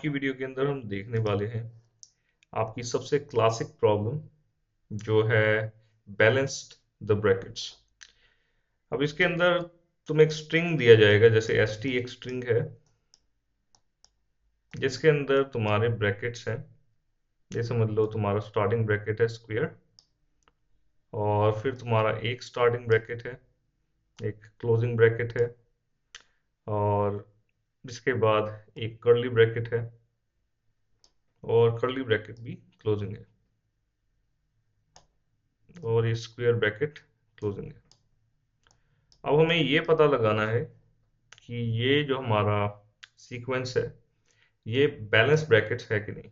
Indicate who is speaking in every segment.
Speaker 1: की वीडियो के अंदर हम देखने वाले हैं आपकी सबसे क्लासिक प्रॉब्लम जो है बैलेंस्ड द ब्रैकेट्स। अब इसके अंदर तुम्हें एक स्ट्रिंग दिया जाएगा, जैसे एस टी एक स्ट्रिंग है जिसके अंदर तुम्हारे ब्रैकेट्स हैं। ये समझ लो तुम्हारा स्टार्टिंग ब्रैकेट है स्क्वायर, और फिर तुम्हारा एक स्टार्टिंग ब्रैकेट है, एक क्लोजिंग ब्रैकेट है, और इसके बाद एक कर्ली ब्रैकेट है, और कर्ली ब्रैकेट भी क्लोजिंग है, और ये स्क्वायर ब्रैकेट क्लोजिंग है। अब हमें ये पता लगाना है कि ये जो हमारा सीक्वेंस है ये बैलेंस ब्रैकेट्स है कि नहीं।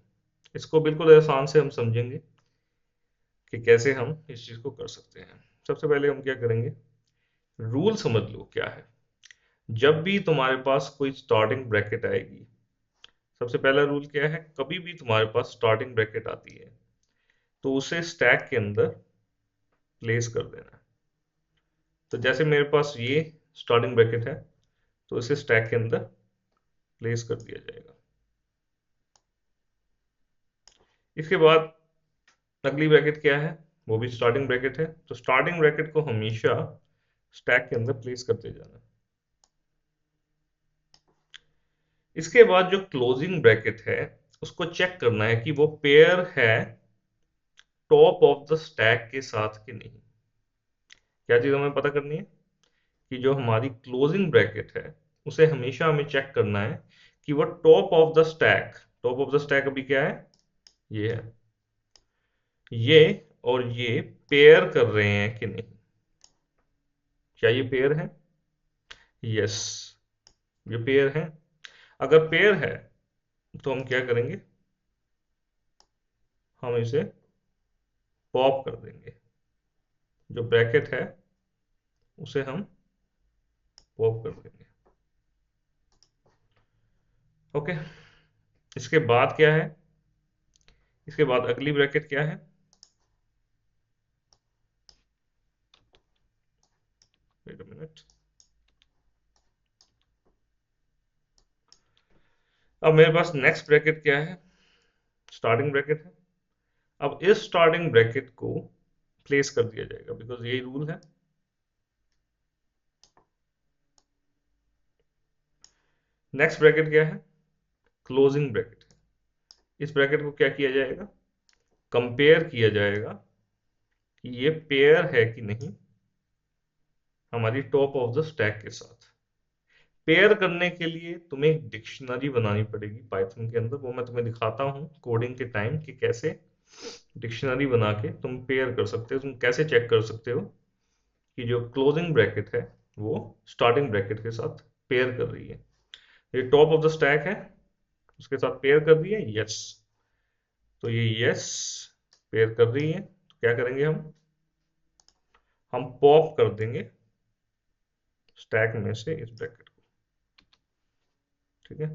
Speaker 1: इसको बिल्कुल आसान से हम समझेंगे कि कैसे हम इस चीज़ को कर सकते हैं। सबसे पहले हम क्या करेंगे, रूल समझ लो क्या है। जब भी तुम्हारे पास कोई स्टार्टिंग ब्रैकेट आएगी, सबसे पहला रूल क्या है, कभी भी तुम्हारे पास स्टार्टिंग ब्रैकेट आती है तो उसे स्टैक के अंदर प्लेस कर देना है। तो जैसे मेरे पास ये स्टार्टिंग ब्रैकेट है तो इसे स्टैक के अंदर प्लेस कर दिया जाएगा। इसके बाद अगली ब्रैकेट क्या है, वो भी स्टार्टिंग ब्रैकेट है, तो स्टार्टिंग ब्रैकेट को हमेशा स्टैक के अंदर प्लेस करते जाना। इसके बाद जो क्लोजिंग ब्रैकेट है उसको चेक करना है कि वो पेयर है टॉप ऑफ द स्टैक के साथ कि नहीं। क्या चीज हमें पता करनी है कि जो हमारी क्लोजिंग ब्रैकेट है उसे हमेशा हमें चेक करना है कि वो top of the stack, top of the stack अभी क्या है, ये है, ये और ये पेयर कर रहे हैं कि नहीं। क्या ये पेयर है? यस, ये पेयर है। अगर पेयर है तो हम क्या करेंगे, हम इसे पॉप कर देंगे। जो ब्रैकेट है उसे हम पॉप कर देंगे। ओके, इसके बाद क्या है, इसके बाद अगली ब्रैकेट क्या है, वेट अ मिनट। अब मेरे पास नेक्स्ट ब्रैकेट क्या है, स्टार्टिंग ब्रैकेट है। अब इस स्टार्टिंग ब्रैकेट को प्लेस कर दिया जाएगा बिकॉज यही रूल है। नेक्स्ट ब्रैकेट क्या है, क्लोजिंग ब्रैकेट है। इस ब्रैकेट को क्या किया जाएगा, कंपेयर किया जाएगा कि ये पेयर है कि नहीं हमारी टॉप ऑफ द स्टैक के साथ। पेयर करने के लिए तुम्हें एक डिक्शनरी बनानी पड़ेगी पाइथन के अंदर, वो मैं तुम्हें दिखाता हूँ कोडिंग के टाइम कि कैसे डिक्शनरी बना के तुम पेयर कर सकते हो। तुम कैसे चेक कर सकते हो कि जो क्लोजिंग ब्रैकेट है वो स्टार्टिंग ब्रैकेट के साथ पेयर कर रही है। ये टॉप ऑफ द स्टैक है, उसके साथ पेयर कर रही है, यस। तो ये यस पेयर कर रही है, तो क्या करेंगे हम पॉप कर देंगे स्टैक में से इस ब्रैकेट को। ठीक है,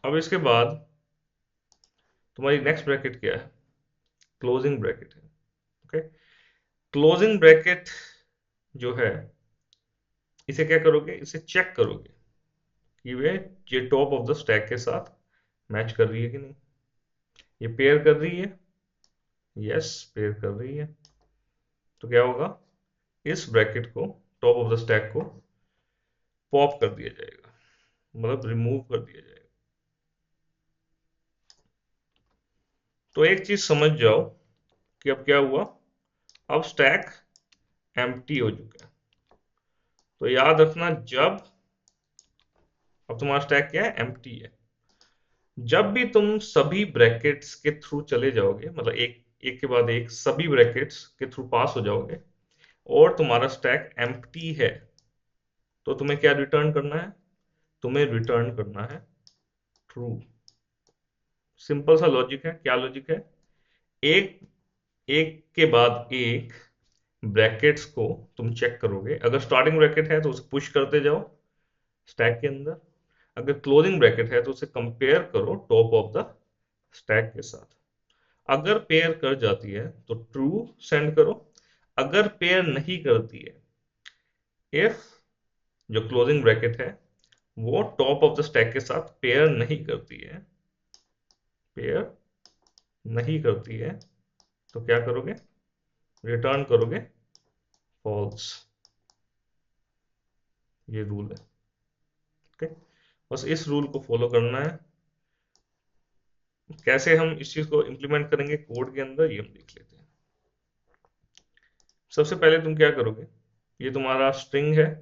Speaker 1: अब इसके बाद तुम्हारी नेक्स्ट ब्रैकेट क्या है, क्लोजिंग ब्रैकेट है। ओके, क्लोजिंग ब्रैकेट जो है इसे क्या करोगे, इसे चेक करोगे कि वे ये टॉप ऑफ द स्टैक के साथ मैच कर रही है कि नहीं। ये पेयर कर रही है, यस पेयर कर रही है, तो क्या होगा, इस ब्रैकेट को, टॉप ऑफ द स्टैक को पॉप कर दिया जाएगा, मतलब रिमूव कर दिया जाएगा। तो एक चीज समझ जाओ कि अब क्या हुआ, अब स्टैक एम्प्टी हो चुका है। तो याद रखना, जब अब तुम्हारा स्टैक क्या है, एम्प्टी है, जब भी तुम सभी ब्रैकेट्स के थ्रू चले जाओगे, मतलब एक एक के बाद एक सभी ब्रैकेट्स के थ्रू पास हो जाओगे और तुम्हारा स्टैक एम्प्टी है, तो तुम्हें क्या रिटर्न करना है, तुम्हें रिटर्न करना है ट्रू। सिंपल सा लॉजिक है। क्या लॉजिक है, एक एक के बाद एक ब्रैकेट्स को तुम चेक करोगे। अगर स्टार्टिंग ब्रैकेट है तो उसे पुश करते जाओ स्टैक के अंदर, अगर क्लोजिंग ब्रैकेट है तो उसे कंपेयर करो टॉप ऑफ द स्टैक के साथ। अगर पेयर कर जाती है तो ट्रू सेंड करो, अगर पेयर नहीं करती है, इफ जो क्लोजिंग ब्रैकेट है वो टॉप ऑफ द स्टैक के साथ पेयर नहीं करती है, पेयर नहीं करती है, तो क्या करोगे, रिटर्न करोगे फॉल्स। ये रूल है। ओके, बस इस रूल को फॉलो करना है। कैसे हम इस चीज को इंप्लीमेंट करेंगे कोड के अंदर, ये हम देख लेते हैं। सबसे पहले तुम क्या करोगे, ये तुम्हारा स्ट्रिंग है,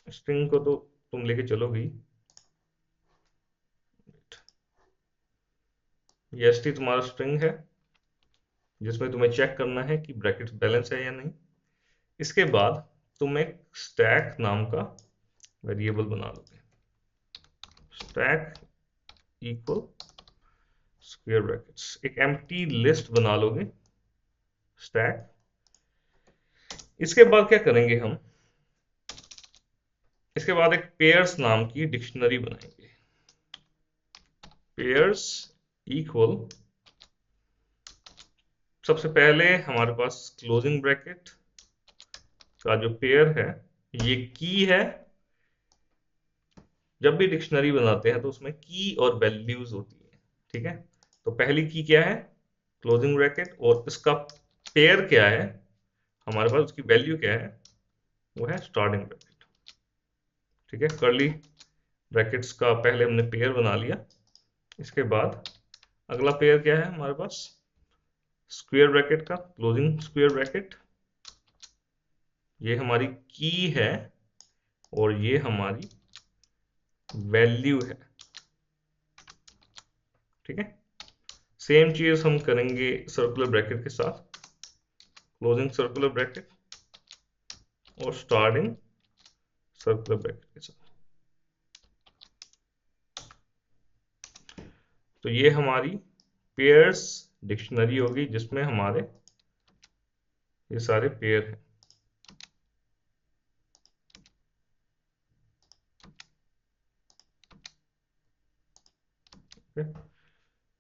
Speaker 1: स्ट्रिंग को तो तुम लेके चलोगे ही। ये st तुम्हारा स्ट्रिंग है जिसमें तुम्हें चेक करना है कि ब्रैकेट बैलेंस है या नहीं। इसके बाद तुम एक स्टैक नाम का वेरिएबल बना लोगे, स्टैक इक्वल स्क्वायर ब्रैकेट्स, एक एम्प्टी लिस्ट बना लोगे स्टैक। इसके बाद क्या करेंगे हम, इसके बाद एक पेयर्स नाम की डिक्शनरी बनाएंगे, पेयर्स इक्वल, सबसे पहले हमारे पास क्लोजिंग ब्रैकेट का जो पेयर है ये की है। जब भी डिक्शनरी बनाते हैं तो उसमें की और वैल्यूज होती है, ठीक है। तो पहली की क्या है, क्लोजिंग ब्रैकेट, और इसका पेयर क्या है हमारे पास, उसकी वैल्यू क्या है, वो है स्टार्टिंग ब्रैकेट, ठीक है। कर्ली ब्रैकेट्स का पहले हमने पेयर बना लिया। इसके बाद अगला पेयर क्या है हमारे पास, स्क्वायर ब्रैकेट का, क्लोजिंग स्क्वायर ब्रैकेट, ये हमारी की है और ये हमारी वैल्यू है, ठीक है। सेम चीज हम करेंगे सर्कुलर ब्रैकेट के साथ, क्लोजिंग सर्कुलर ब्रैकेट और स्टार्टिंग सर्कुलर ब्रैकेट के साथ। तो ये हमारी पेयर्स डिक्शनरी होगी जिसमें हमारे ये सारे पेयर हैं।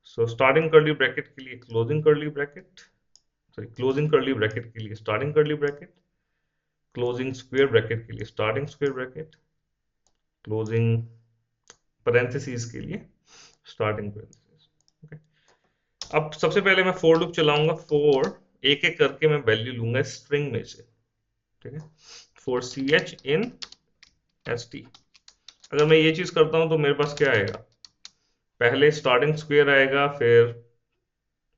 Speaker 1: सो स्टार्टिंग कर्ली ब्रैकेट के लिए closing curly bracket, sorry closing curly bracket के लिए starting curly bracket, closing square bracket के लिए starting square bracket, closing parenthesis के लिए स्टार्टिंग पैरेंथेसिस। ओके, अब सबसे पहले मैं फोर लूप चलाऊंगा, फोर एक एक करके मैं वैल्यू लूंगा स्ट्रिंग में से, ठीक है। Four C H in S T, अगर मैं ये चीज करता हूं तो मेरे पास क्या आएगा, पहले स्टार्टिंग स्क्वायर आएगा, फिर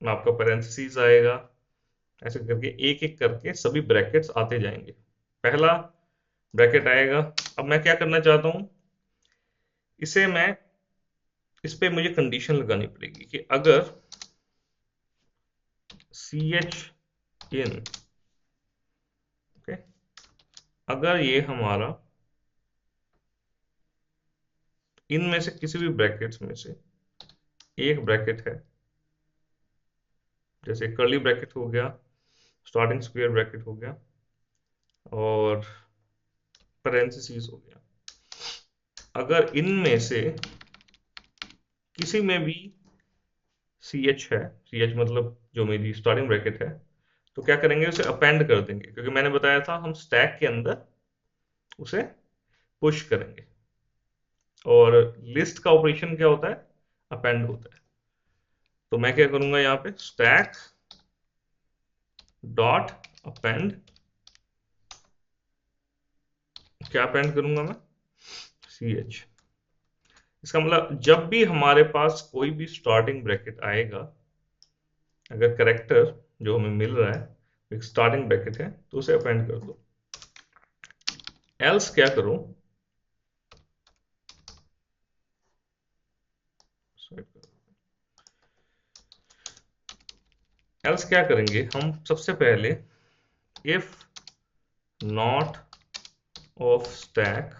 Speaker 1: आपका पैरेंथेसिस आएगा, ऐसे करके एक एक करके सभी ब्रैकेट्स आते जाएंगे। पहला ब्रैकेट आएगा। अब मैं क्या करना चाहता हूं, इसे मैं, इस पे मुझे कंडीशन लगानी पड़ेगी कि अगर सी एच इन, ओके, अगर ये हमारा इनमें से किसी भी ब्रैकेट्स में से एक ब्रैकेट है, जैसे कर्ली ब्रैकेट हो गया, स्टार्टिंग स्क्वायर ब्रैकेट हो गया और पैरेंथेसिस हो गया, अगर इनमें से किसी में भी सी एच है, सी एच मतलब जो मेरी स्टार्टिंग ब्रैकेट है, तो क्या करेंगे, उसे अपेंड कर देंगे, क्योंकि मैंने बताया था हम स्टैक के अंदर उसे पुश करेंगे, और लिस्ट का ऑपरेशन क्या होता है, अपेंड होता है। तो मैं क्या करूंगा यहाँ पे, स्टैक डॉट अपेंड, क्या अपेंड करूंगा मैं, सी एच। इसका मतलब जब भी हमारे पास कोई भी स्टार्टिंग ब्रैकेट आएगा, अगर करेक्टर जो हमें मिल रहा है एक स्टार्टिंग ब्रैकेट है, तो उसे अपेंड कर दो। एल्स क्या करो, एल्स क्या करेंगे हम, सबसे पहले इफ नॉट ऑफ स्टैक,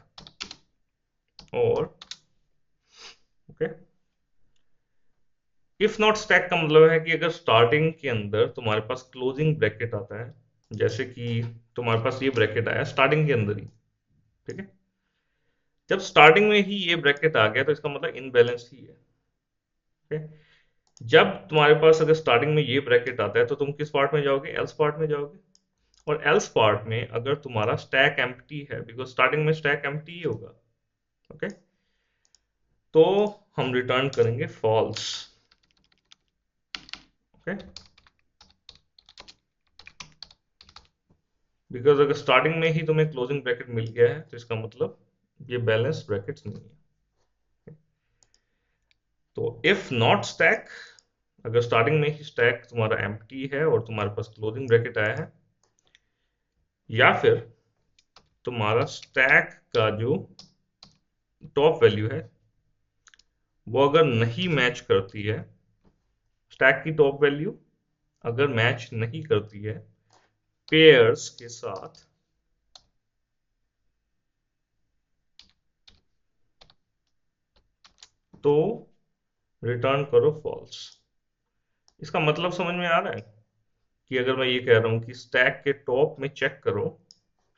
Speaker 1: और ओके, इफ नॉट स्टैक का मतलब है कि अगर स्टार्टिंग के अंदर तुम्हारे पास क्लोजिंग ब्रैकेट आता है, जैसे कि तुम्हारे पास ये ब्रैकेट आया स्टार्टिंग के अंदर ही, ठीक है, जब स्टार्टिंग में ही ये ब्रैकेट आ गया तो इसका मतलब इनबैलेंस ही है, ठीक। जब तुम्हारे पास अगर स्टार्टिंग में ये ब्रैकेट आता है तो तुम किस पार्ट में जाओगे, एल्स पार्ट में जाओगे, और एल्स पार्ट में अगर तुम्हारा स्टैक एम्प्टी है, बिकॉज स्टार्टिंग में स्टैक एम्प्टी ही होगा, ओके, तो हम रिटर्न करेंगे फॉल्स, ओके, बिकॉज अगर स्टार्टिंग में ही तुम्हें क्लोजिंग ब्रैकेट मिल गया है तो इसका मतलब ये बैलेंस ब्रैकेट्स नहीं है। तो इफ नॉट स्टैक, अगर स्टार्टिंग में ही स्टैक तुम्हारा एम्प्टी है और तुम्हारे पास क्लोजिंग ब्रैकेट आया है, या फिर तुम्हारा स्टैक का जो टॉप वैल्यू है वो अगर नहीं मैच करती है, स्टैक की टॉप वैल्यू अगर मैच नहीं करती है पेयर्स के साथ, तो रिटर्न करो फॉल्स। इसका मतलब समझ में आ रहा है कि अगर मैं ये कह रहा हूं कि स्टैक के टॉप में चेक करो,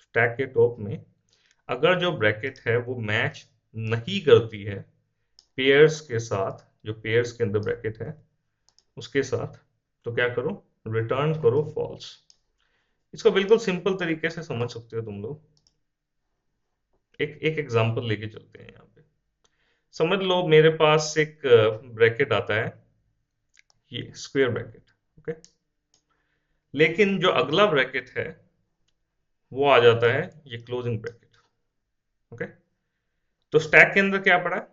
Speaker 1: स्टैक के टॉप में अगर जो ब्रैकेट है वो मैच नहीं करती है पेयर्स के साथ, जो पेयर्स के अंदर ब्रैकेट है उसके साथ, तो क्या करो, रिटर्न करो फॉल्स। इसको बिल्कुल सिंपल तरीके से समझ सकते हो तुम लोग। एक एक एग्जांपल लेके चलते हैं यहाँ पे। समझ लो मेरे पास एक ब्रैकेट आता है, ये स्क्वायर ब्रैकेट, ओके, लेकिन जो अगला ब्रैकेट है वो आ जाता है ये क्लोजिंग ब्रैकेट, ओके। तो स्टैक के अंदर क्या पड़ा है,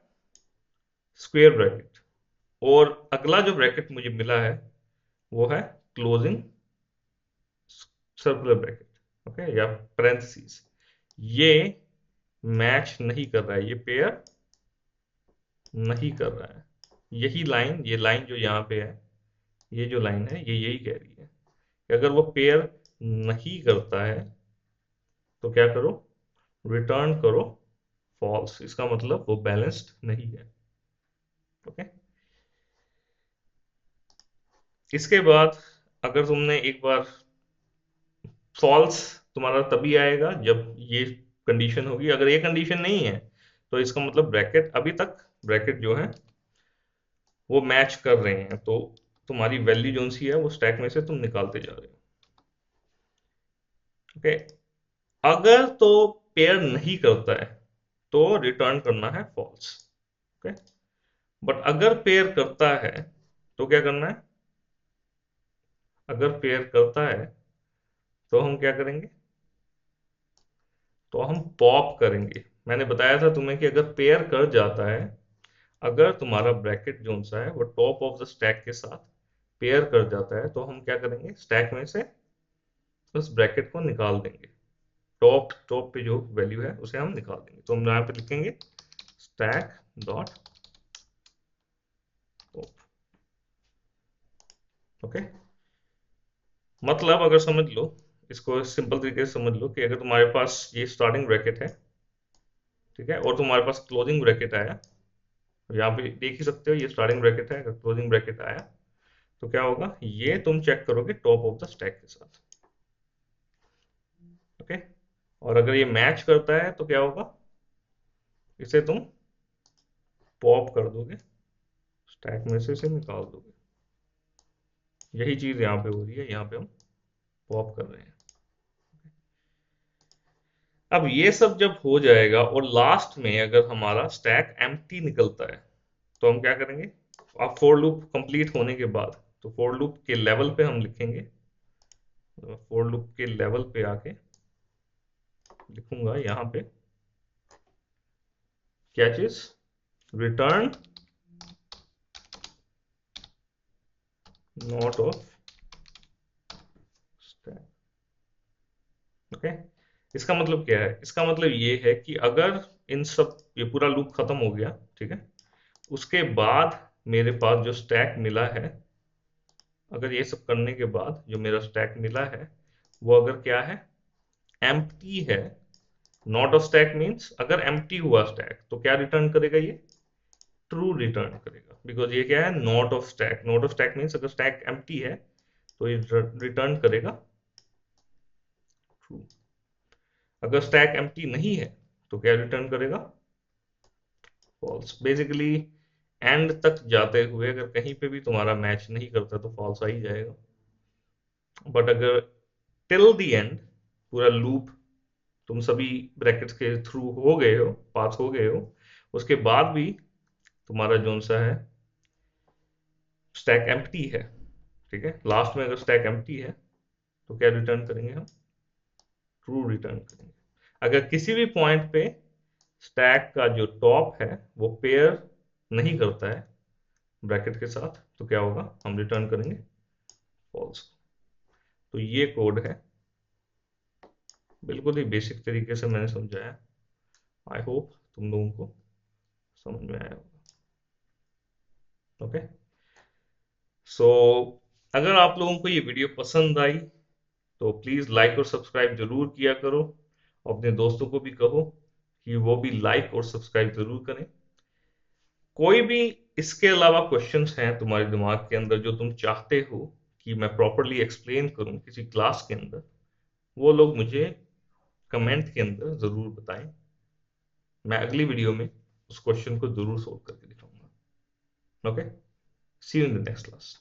Speaker 1: स्क्वायर ब्रैकेट, और अगला जो ब्रैकेट मुझे मिला है वो है क्लोजिंग सर्कुलर ब्रैकेट, ओके, या पैरेंथेसिस। ये मैच नहीं कर रहा है, ये पेयर नहीं कर रहा है। यही लाइन, ये लाइन जो यहाँ पे है, ये जो लाइन है ये यही कह रही है कि अगर वो पेयर नहीं करता है तो क्या करो, रिटर्न करो फॉल्स। इसका मतलब वो बैलेंस्ड नहीं है, ओके। इसके बाद अगर तुमने एक बार, फॉल्स तुम्हारा तभी आएगा जब ये कंडीशन होगी। अगर ये कंडीशन नहीं है तो इसका मतलब ब्रैकेट, अभी तक ब्रैकेट जो है वो मैच कर रहे हैं, तो तुम्हारी वैल्यू जो सी है वो स्टैक में से तुम निकालते जा रहे हो, ओके। अगर तो पेयर नहीं करता है तो रिटर्न करना है फॉल्स, ओके। बट अगर पेयर करता है तो क्या करना है, अगर पेयर करता है तो हम क्या करेंगे, तो हम पॉप करेंगे। मैंने बताया था तुम्हें कि अगर पेयर कर जाता है, अगर तुम्हारा ब्रैकेट जोन सा है वो टॉप ऑफ द स्टैक के साथ पेयर कर जाता है, तो हम क्या करेंगे, स्टैक में से उस ब्रैकेट को निकाल देंगे। टॉप टॉप पे जो वैल्यू है उसे हम निकाल देंगे। तो हम यहाँ पे लिखेंगे स्टैक डॉट टॉप, ओके। मतलब अगर समझ लो, इसको सिंपल तरीके से समझ लो कि अगर तुम्हारे पास ये स्टार्टिंग ब्रैकेट है, ठीक है, और तुम्हारे पास क्लोजिंग ब्रैकेट आया, यहाँ पे देख ही सकते हो ये स्टार्टिंग ब्रैकेट है, अगर क्लोजिंग ब्रैकेट आया तो क्या होगा, ये तुम चेक करोगे टॉप ऑफ द स्टैक के साथ, ओके। और अगर ये मैच करता है तो क्या होगा, इसे तुम पॉप कर दोगे, स्टैक में से इसे निकाल दोगे। यही चीज यहाँ पे हो रही है, यहाँ पे हम पॉप कर रहे हैं। अब ये सब जब हो जाएगा और लास्ट में अगर हमारा स्टैक एम्प्टी निकलता है तो हम क्या करेंगे, अब फॉर लूप कंप्लीट होने के बाद, तो फॉर लूप के लेवल पे हम लिखेंगे, फॉर लूप के लेवल पे आके लिखूंगा यहाँ पे क्या चीज, return not of stack, okay. इसका मतलब क्या है, इसका मतलब ये है कि अगर इन सब, ये पूरा लूप खत्म हो गया, ठीक है, उसके बाद मेरे पास जो स्टैक मिला है, अगर ये सब करने के बाद जो मेरा स्टैक मिला है वो अगर क्या है, एम्प्टी है, नॉट ऑफ स्टैक मीन्स अगर एम्प्टी हुआ स्टैक तो क्या रिटर्न करेगा, ये ट्रू रिटर्न करेगा, बिकॉज ये क्या है, not of stack. Not of stack means अगर स्टैक एम्प्टी है तो ये रिटर्न करेगा ट्रू। अगर स्टैक एम्प्टी नहीं है तो क्या रिटर्न करेगा, फॉल्स। बेसिकली एंड तक जाते हुए अगर कहीं पे भी तुम्हारा मैच नहीं करता तो फॉल्स आ ही जाएगा। बट अगर टिल द एंड पूरा लूप तुम सभी ब्रैकेट्स के थ्रू हो गए हो, पास हो गए हो, उसके बाद भी तुम्हारा जोन सा है स्टैक एम्प्टी है, ठीक है। लास्ट में अगर स्टैक एम्प्टी है तो क्या रिटर्न करेंगे हम? ट्रू रिटर्न करेंगे। अगर किसी भी पॉइंट पे स्टैक का जो टॉप है वो पेयर नहीं करता है ब्रैकेट के साथ, तो क्या होगा? हम रिटर्न करेंगे फॉल्स। तो ये कोड है, बिल्कुल ही बेसिक तरीके से मैंने समझाया। आई होप तुम लोगों को समझ में आया होगा। ओके, सो अगर आप लोगों को ये वीडियो पसंद आई तो प्लीज़ लाइक और सब्सक्राइब जरूर किया करो। अपने दोस्तों को भी कहो कि वो भी लाइक और सब्सक्राइब जरूर करें। कोई भी इसके अलावा क्वेश्चंस हैं तुम्हारे दिमाग के अंदर जो तुम चाहते हो कि मैं प्रॉपरली एक्सप्लेन करूं किसी क्लास के अंदर, वो लोग मुझे कमेंट के अंदर ज़रूर बताएं। मैं अगली वीडियो में उस क्वेश्चन को ज़रूर सोल्व करके दिखाऊंगा। Okay, see you in the next class.